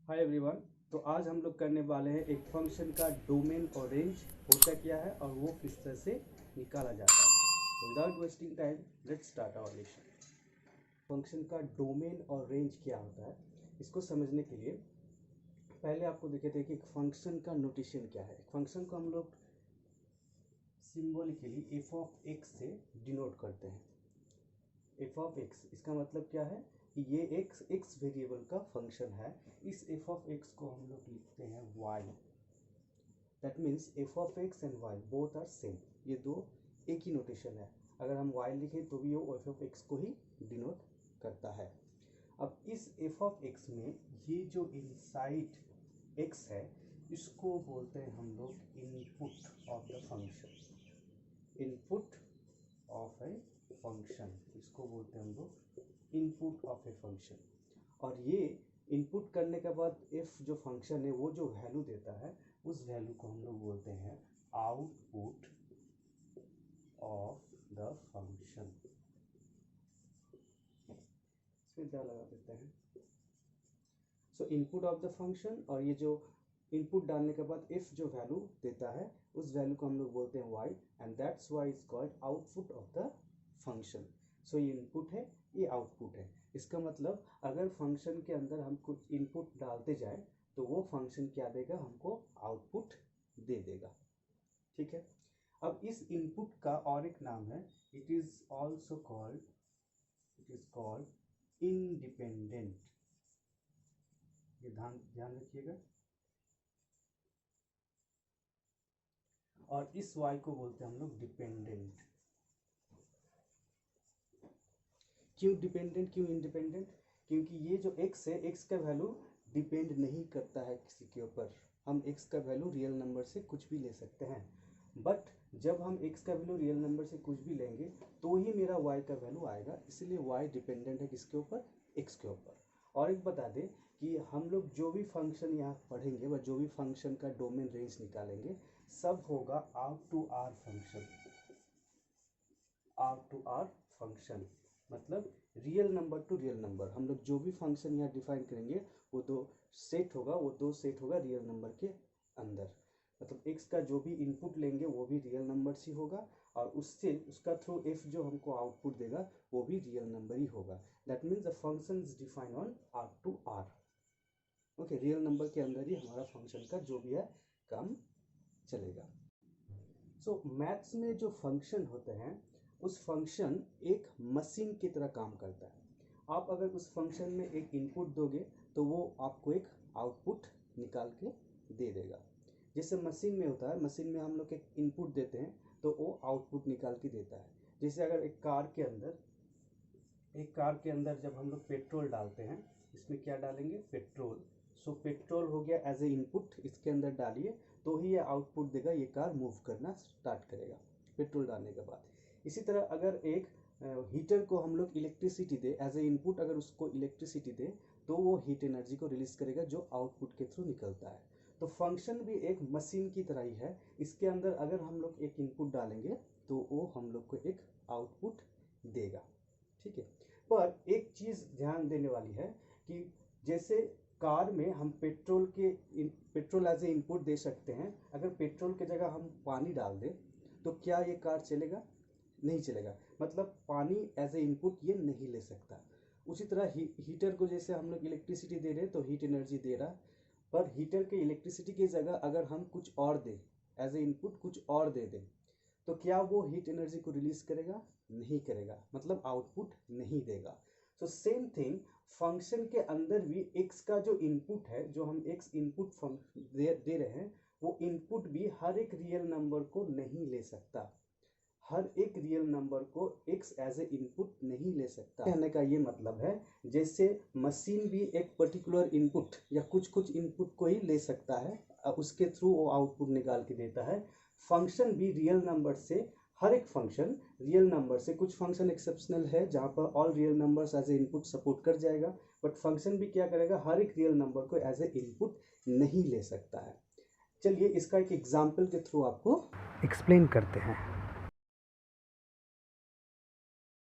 Hi everyone. तो आज हम लोग करने वाले हैं एक फंक्शन का डोमेन और रेंज होता क्या है और वो किस तरह से निकाला जाता है। तो without wasting time let's start our lesson. Function का डोमेन और रेंज क्या होता है, इसको समझने के लिए पहले आपको देखे थे कि एक फंक्शन का नोटेशन क्या है। फंक्शन को हम लोग सिम्बॉलिकली एफ ऑफ एक्स से डिनोट करते हैं। एफ ऑफ एक्स इसका मतलब क्या है कि ये एक्स वेरिएबल का फंक्शन है। इस एफ ऑफ एक्स को हम लोग लिखते हैं y. That means f of x and y both are same, ये दो एक ही नोटेशन है। अगर हम वाई लिखें तो भी वो एफ ऑफ एक्स को ही डिनोट करता है। अब इस एफ ऑफ एक्स में ये जो इनसाइड एक्स है इसको बोलते हैं हम लोग input of the function. Input of a function इसको बोलते हैं हम लोग इनपुट ऑफ ए फंक्शन। और ये इनपुट करने के बाद इफ जो फंक्शन है वो जो वैल्यू देता है उस वैल्यू को हम लोग बोलते हैं आउटपुट ऑफ द फंक्शन। इसमें क्या लगा देते हैं, सो इनपुट ऑफ द फंक्शन। और ये जो इनपुट डालने के बाद इफ जो वैल्यू देता है उस वैल्यू को हम लोग बोलते हैं y, and that's y is called output of the function. So ये इनपुट है, ये आउटपुट है। इसका मतलब अगर फंक्शन के अंदर हम कुछ इनपुट डालते जाए तो वो फंक्शन क्या देगा, हमको आउटपुट दे देगा। ठीक है। अब इस इनपुट का और एक नाम है, इट इज कॉल्ड इंडिपेंडेंट। ये ध्यान रखिएगा। और इस y को बोलते हैं हम लोग डिपेंडेंट। क्यों डिपेंडेंट, क्यों इंडिपेंडेंट? क्योंकि ये जो x है, x का वैल्यू डिपेंड नहीं करता है किसी के ऊपर। हम x का वैल्यू रियल नंबर से कुछ भी ले सकते हैं, बट जब हम x का वैल्यू रियल नंबर से कुछ भी लेंगे तो ही मेरा y का वैल्यू आएगा। इसलिए y डिपेंडेंट है किसके ऊपर, x के ऊपर। और एक बता दें कि हम लोग जो भी फंक्शन यहाँ पढ़ेंगे व जो भी फंक्शन का डोमेन रेंज निकालेंगे सब होगा R to R function. R to R function मतलब real number to real number. हम लोग जो भी फंक्शन यहाँ डिफाइन करेंगे वो दो सेट होगा रियल नंबर के अंदर। मतलब x का जो भी इनपुट लेंगे वो भी रियल नंबर ही होगा, और उससे उसका थ्रू f जो हमको आउटपुट देगा वो भी रियल नंबर ही होगा। That means the function is defined on R to R. Okay, real number के अंदर ही हमारा फंक्शन का जो भी है काम चलेगा। सो मैथ्स में जो फंक्शन होते हैं उस फंक्शन एक मशीन की तरह काम करता है। आप अगर उस फंक्शन में एक इनपुट दोगे तो वो आपको एक आउटपुट निकाल के दे देगा। जैसे मशीन में होता है, मशीन में हम लोग एक इनपुट देते हैं तो वो आउटपुट निकाल के देता है। जैसे अगर एक कार के अंदर जब हम लोग पेट्रोल डालते हैं, इसमें क्या डालेंगे, पेट्रोल। सो पेट्रोल हो गया एज ए इनपुट, इसके अंदर डालिए तो ही ये आउटपुट देगा, ये कार मूव करना स्टार्ट करेगा पेट्रोल डालने के बाद। इसी तरह अगर एक हीटर को हम लोग इलेक्ट्रिसिटी दे एज ए इनपुट, अगर उसको इलेक्ट्रिसिटी दे तो वो हीट एनर्जी को रिलीज करेगा जो आउटपुट के थ्रू निकलता है। तो फंक्शन भी एक मशीन की तरह ही है। इसके अंदर अगर हम लोग एक इनपुट डालेंगे तो वो हम लोग को एक आउटपुट देगा। ठीक है। पर एक चीज़ ध्यान देने वाली है कि जैसे कार में हम पेट्रोल एज ए इनपुट दे सकते हैं। अगर पेट्रोल की जगह हम पानी डाल दें तो क्या ये कार चलेगा? नहीं चलेगा। मतलब पानी एज ए इनपुट ये नहीं ले सकता। उसी तरह हीटर को जैसे हम लोग इलेक्ट्रिसिटी दे रहे हैं तो हीट एनर्जी दे रहा, पर हीटर के इलेक्ट्रिसिटी की जगह अगर हम कुछ और दें एज ए इनपुट, कुछ और दे दें तो क्या वो हीट एनर्जी को रिलीज करेगा? नहीं करेगा, मतलब आउटपुट नहीं देगा। सो सेम थिंग फंक्शन के अंदर भी x का जो इनपुट है, जो हम x इनपुट दे रहे हैं, वो इनपुट भी हर एक रियल नंबर को नहीं ले सकता। हर एक रियल नंबर को x एज ए इनपुट नहीं ले सकता। कहने का ये मतलब है जैसे मशीन भी एक पर्टिकुलर इनपुट या कुछ इनपुट को ही ले सकता है, उसके थ्रू वो आउटपुट निकाल के देता है। फंक्शन भी रियल नंबर से, हर एक फंक्शन रियल नंबर से, कुछ फंक्शन एक्सेप्शनल है जहाँ पर all real numbers as a input support कर जाएगा, बट फंक्शन भी क्या करेगा, हर एक रियल नंबर को एज ए इनपुट नहीं ले सकता है। चलिए इसका एक एग्जाम्पल के थ्रू आपको एक्सप्लेन करते हैं।